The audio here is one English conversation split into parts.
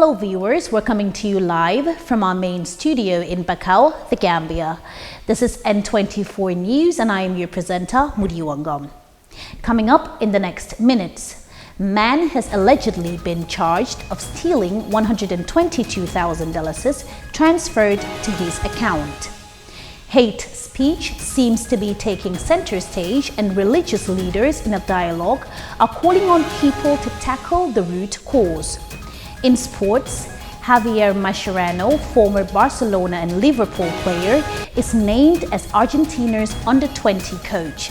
Hello viewers, we're coming to you live from our main studio in Bakau, The Gambia. This is N24 News and I am your presenter, Mudiwangam. Coming up in the next minutes, man has allegedly been charged of stealing $122,000 transferred to his account. Hate speech seems to be taking center stage and religious leaders in a dialogue are calling on people to tackle the root cause. In sports, Javier Mascherano, former Barcelona and Liverpool player, is named as Argentina's under-20 coach.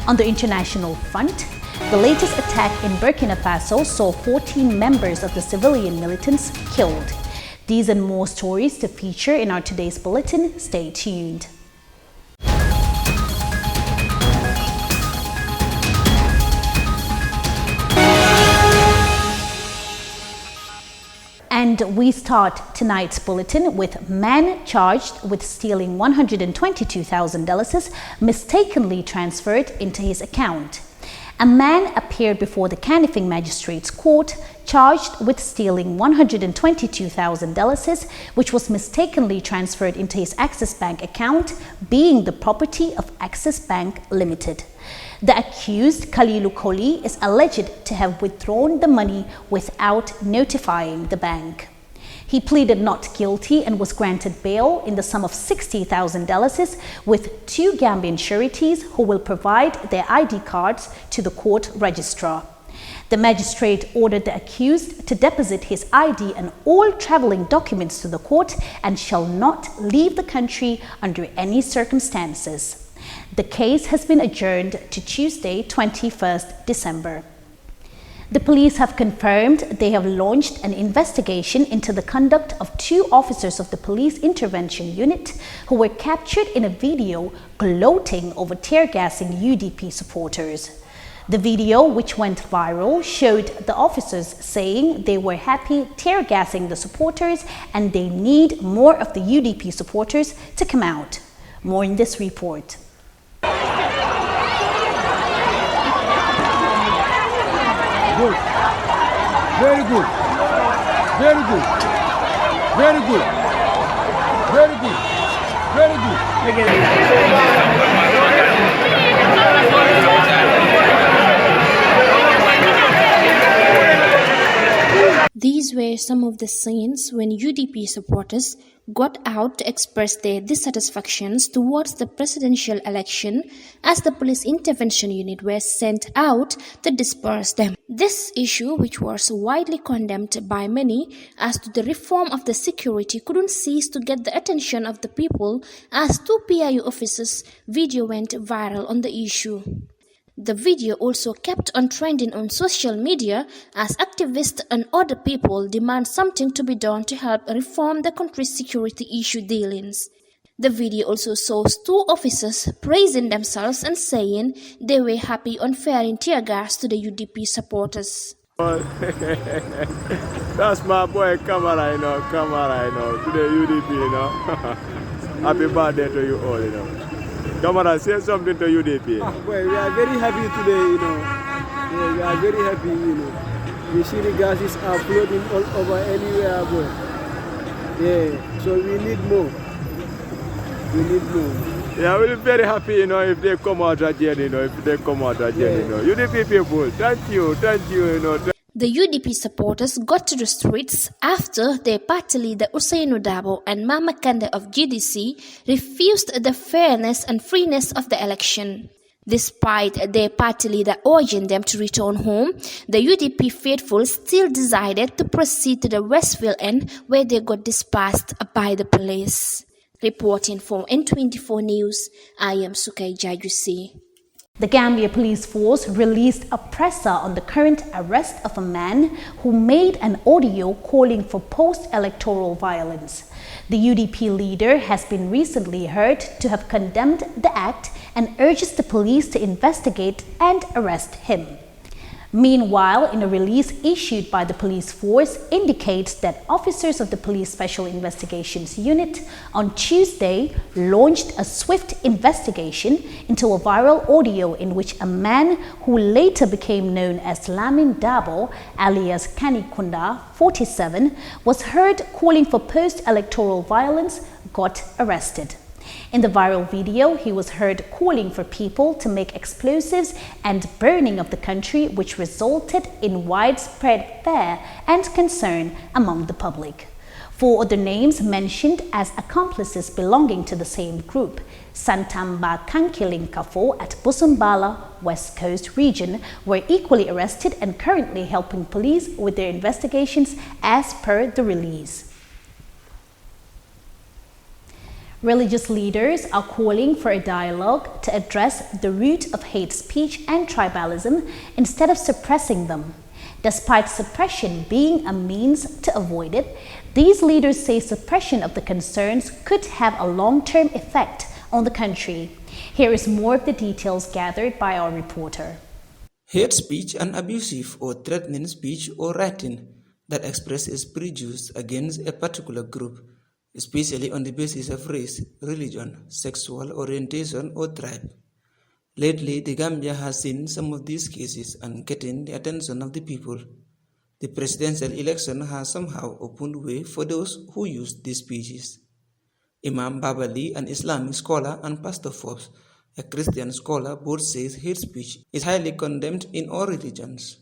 On the international front, the latest attack in Burkina Faso saw 14 members of the civilian militants killed. These and more stories to feature in our today's bulletin. Stay tuned. And we start tonight's bulletin with man charged with stealing $122,000 mistakenly transferred into his account. A man appeared before the Kanifing Magistrates Court charged with stealing $122,000, which was mistakenly transferred into his Access Bank account, being the property of Access Bank Limited. The accused, Khalilu Koli, is alleged to have withdrawn the money without notifying the bank. He pleaded not guilty and was granted bail in the sum of $60,000 with 2 Gambian sureties who will provide their ID cards to the court registrar. The magistrate ordered the accused to deposit his ID and all traveling documents to the court and shall not leave the country under any circumstances. The case has been adjourned to Tuesday, 21st December. The police have confirmed they have launched an investigation into the conduct of 2 officers of the Police Intervention Unit who were captured in a video gloating over tear-gassing UDP supporters. The video, which went viral, showed the officers saying they were happy tear-gassing the supporters and they need more of the UDP supporters to come out. More in this report. Good. Very good. Very good. Very good. Very good. Very good. These were some of the scenes when UDP supporters got out to express their dissatisfactions towards the presidential election as the police intervention unit were sent out to disperse them. This issue, which was widely condemned by many as to the reform of the security, couldn't cease to get the attention of the people as 2 PIU officers' video went viral on the issue. The video also kept on trending on social media as activists and other people demand something to be done to help reform the country's security issue dealings. The video also shows 2 officers praising themselves and saying they were happy on firing tear gas to the UDP supporters. That's my boy Kamara, Kamara, to the UDP, Happy birthday to you all, Kamara, say something to UDP. Well, we are very happy today, Yeah, we are very happy, The city gases are floating all over anywhere, boy. Yeah, so we need more. We need more. Yeah, we'll be very happy, if they come out again, if they come out again, UDP people, thank you, The UDP supporters got to the streets after their party leader Usainu Dabo and Mama Kande of GDC refused the fairness and freeness of the election. Despite their party leader urging them to return home, the UDP faithful still decided to proceed to the Westville end where they got dispersed by the police. Reporting for N24 News, I am Sukay Jajusi. The Gambia Police Force released a presser on the current arrest of a man who made an audio calling for post-electoral violence. The UDP leader has been recently heard to have condemned the act and urges the police to investigate and arrest him. Meanwhile, in a release issued by the police force indicates that officers of the Police Special Investigations Unit on Tuesday launched a swift investigation into a viral audio in which a man who later became known as Lamin Dabo, alias Kanikunda, 47, was heard calling for post-electoral violence, got arrested. In the viral video, he was heard calling for people to make explosives and burning of the country, which resulted in widespread fear and concern among the public. 4 other names mentioned as accomplices belonging to the same group, Santamba Kankilinkafo at Busumbala, West Coast region, were equally arrested and currently helping police with their investigations as per the release. Religious leaders are calling for a dialogue to address the root of hate speech and tribalism instead of suppressing them. Despite suppression being a means to avoid it, these leaders say suppression of the concerns could have a long-term effect on the country. Here is more of the details gathered by our reporter. Hate speech and abusive or threatening speech or writing that expresses prejudice against a particular group, especially on the basis of race, religion, sexual orientation, or tribe. Lately, the Gambia has seen some of these cases and getting the attention of the people. The presidential election has somehow opened way for those who use these speeches. Imam Babali, an Islamic scholar, and Pastor Forbes, a Christian scholar, both say hate speech is highly condemned in all religions.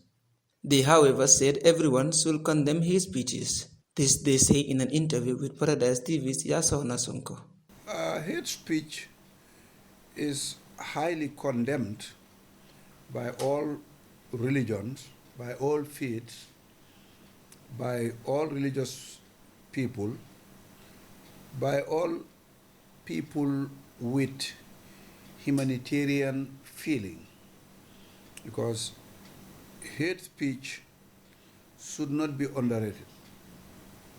They, however, said everyone should condemn hate speeches. This they say in an interview with Paradise TV's Yasona Sonko. Hate speech is highly condemned by all religions, by all faiths, by all religious people, by all people with humanitarian feeling, because hate speech should not be underrated.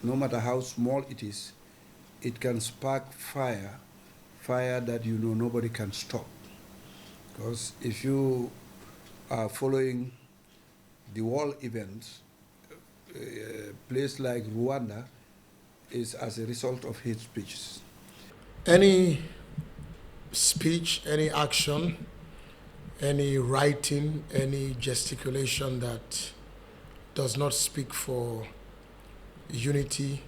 No matter how small it is, it can spark fire that nobody can stop. Because if you are following the world events, a place like Rwanda is as a result of hate speeches. Any speech, any action, any writing, any gesticulation that does not speak for unity,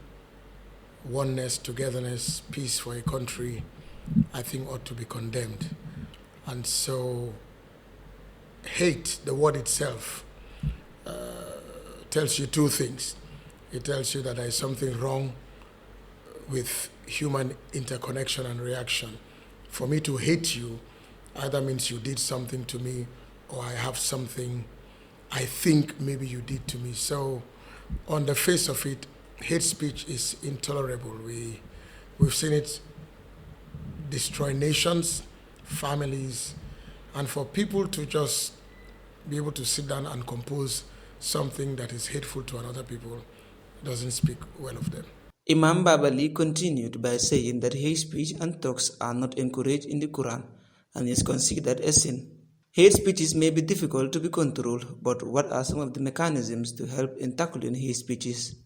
oneness, togetherness, peace for a country, I think ought to be condemned. And so hate, the word itself, tells you 2 things. It tells you that there is something wrong with human interconnection and reaction. For me to hate you either means you did something to me or I have something I think maybe you did to me. So on the face of it, hate speech is intolerable. We've seen it destroy nations, families, and for people to just be able to sit down and compose something that is hateful to another people doesn't speak well of them. Imam Babali continued by saying that hate speech and talks are not encouraged in the Quran and is considered a sin. Hate speeches may be difficult to be controlled, but what are some of the mechanisms to help in tackling hate speeches?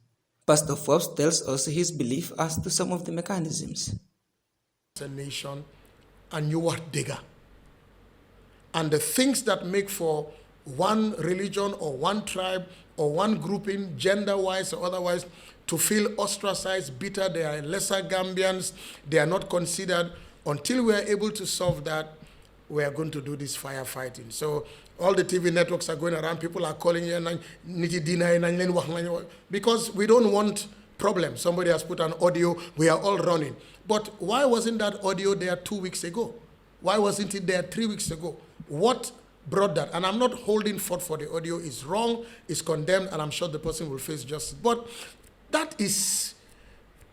Pastor Forbes tells us his belief as to some of the mechanisms. It's a nation, and you are digger. And the things that make for one religion or one tribe or one grouping, gender-wise or otherwise, to feel ostracized, bitter, they are lesser Gambians, they are not considered. Until we are able to solve that, we are going to do this firefighting. So all the TV networks are going around, people are calling you, because we don't want problems. Somebody has put an audio, we are all running. But why wasn't that audio there 2 weeks ago? Why wasn't it there 3 weeks ago? What brought that? And I'm not holding forth for the audio. It's wrong, it's condemned, and I'm sure the person will face justice. But that is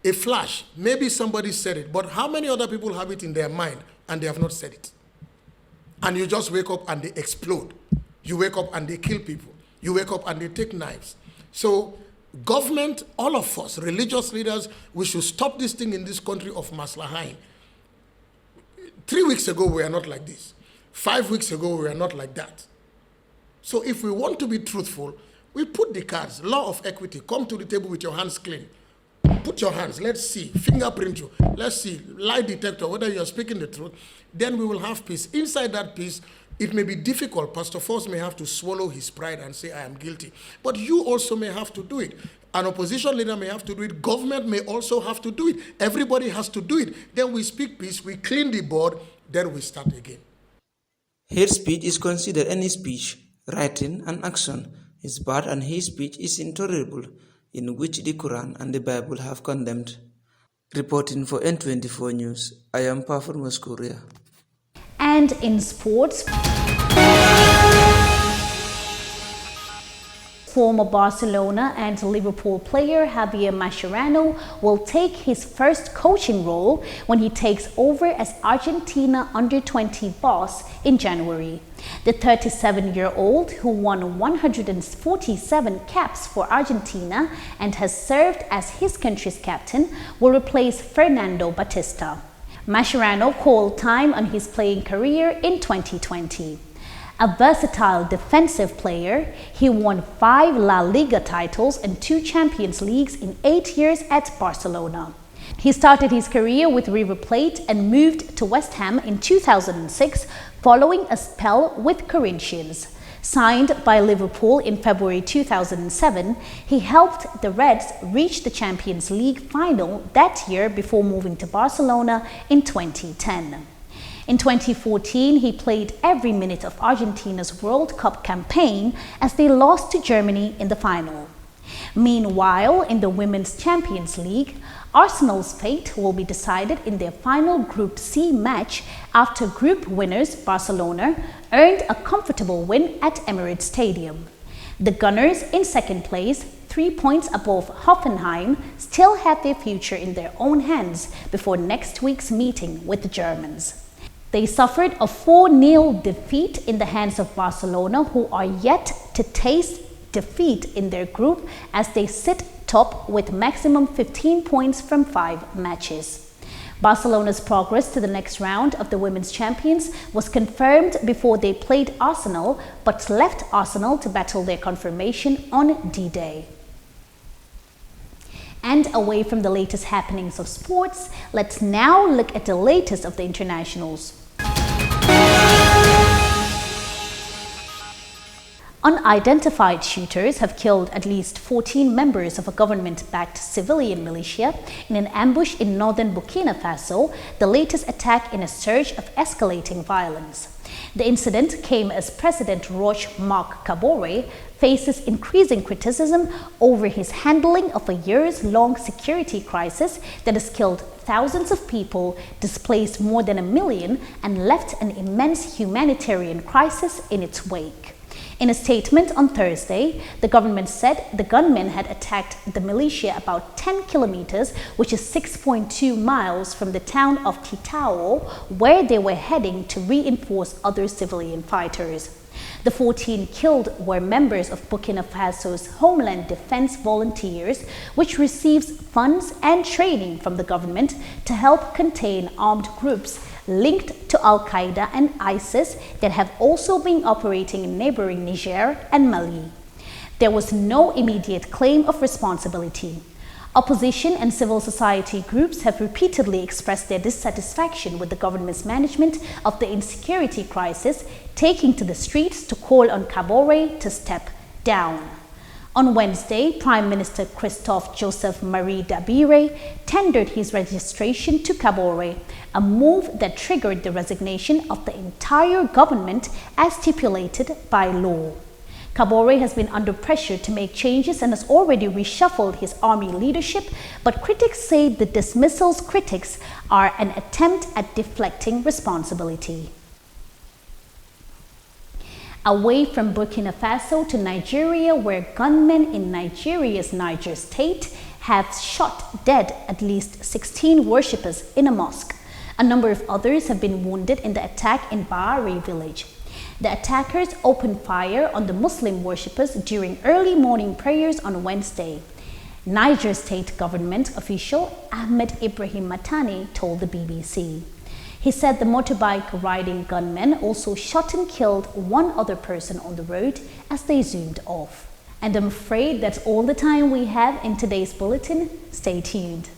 a flash. Maybe somebody said it, but how many other people have it in their mind and they have not said it? And you just wake up and they explode. You wake up and they kill people. You wake up and they take knives. So government, all of us, religious leaders, we should stop this thing in this country of maslahain. 3 weeks ago, we are not like this. 5 weeks ago, we are not like that. So if we want to be truthful, we put the cards, law of equity, come to the table with your hands clean. Put your hands, let's see, fingerprint you, let's see, lie detector, whether you're speaking the truth, then we will have peace. Inside that peace, it may be difficult. Pastor Force may have to swallow his pride and say, I am guilty. But you also may have to do it. An opposition leader may have to do it. Government may also have to do it. Everybody has to do it. Then we speak peace, we clean the board, then we start again. Hate speech is considered any speech, writing, and action is bad, and hate speech is intolerable, in which the Quran and the Bible have condemned. Reporting for N24 News, I am Pafur Muskuria. And in sports, former Barcelona and Liverpool player Javier Mascherano will take his first coaching role when he takes over as Argentina under-20 boss in January. The 37-year-old, who won 147 caps for Argentina and has served as his country's captain, will replace Fernando Batista. Mascherano called time on his playing career in 2020. A versatile defensive player, he won 5 La Liga titles and 2 Champions Leagues in 8 years at Barcelona. He started his career with River Plate and moved to West Ham in 2006 following a spell with Corinthians. Signed by Liverpool in February 2007, he helped the Reds reach the Champions League final that year before moving to Barcelona in 2010. In 2014, he played every minute of Argentina's World Cup campaign as they lost to Germany in the final. Meanwhile, in the Women's Champions League, Arsenal's fate will be decided in their final Group C match after group winners Barcelona earned a comfortable win at Emirates Stadium. The Gunners, in second place, 3 points above Hoffenheim, still have their future in their own hands before next week's meeting with the Germans. They suffered a 4-0 defeat in the hands of Barcelona, who are yet to taste defeat in their group as they sit top with maximum 15 points from 5 matches. Barcelona's progress to the next round of the Women's Champions was confirmed before they played Arsenal, but left Arsenal to battle their confirmation on D-Day. And away from the latest happenings of sports, let's now look at the latest of the internationals. Unidentified shooters have killed at least 14 members of a government-backed civilian militia in an ambush in northern Burkina Faso, the latest attack in a surge of escalating violence. The incident came as President Roch-Marc Kabore faces increasing criticism over his handling of a years-long security crisis that has killed thousands of people, displaced more than 1 million, and left an immense humanitarian crisis in its wake. In a statement on Thursday, the government said the gunmen had attacked the militia about 10 kilometers, which is 6.2 miles from the town of Titao, where they were heading to reinforce other civilian fighters. The 14 killed were members of Burkina Faso's Homeland Defense Volunteers, which receives funds and training from the government to help contain armed groups linked to Al-Qaeda and ISIS that have also been operating in neighboring Niger and Mali. There was no immediate claim of responsibility. Opposition and civil society groups have repeatedly expressed their dissatisfaction with the government's management of the insecurity crisis, taking to the streets to call on Kabore to step down. On Wednesday, Prime Minister Christophe Joseph Marie Dabire tendered his registration to Kabore, a move that triggered the resignation of the entire government as stipulated by law. Kabore has been under pressure to make changes and has already reshuffled his army leadership, but critics say the dismissal's critics are an attempt at deflecting responsibility. Away from Burkina Faso to Nigeria, where gunmen in Nigeria's Niger State have shot dead at least 16 worshippers in a mosque. A number of others have been wounded in the attack in Baari village. The attackers opened fire on the Muslim worshippers during early morning prayers on Wednesday. Niger State government official Ahmed Ibrahim Matani told the BBC. He said the motorbike riding gunmen also shot and killed one other person on the road as they zoomed off. And I'm afraid that's all the time we have in today's bulletin. Stay tuned.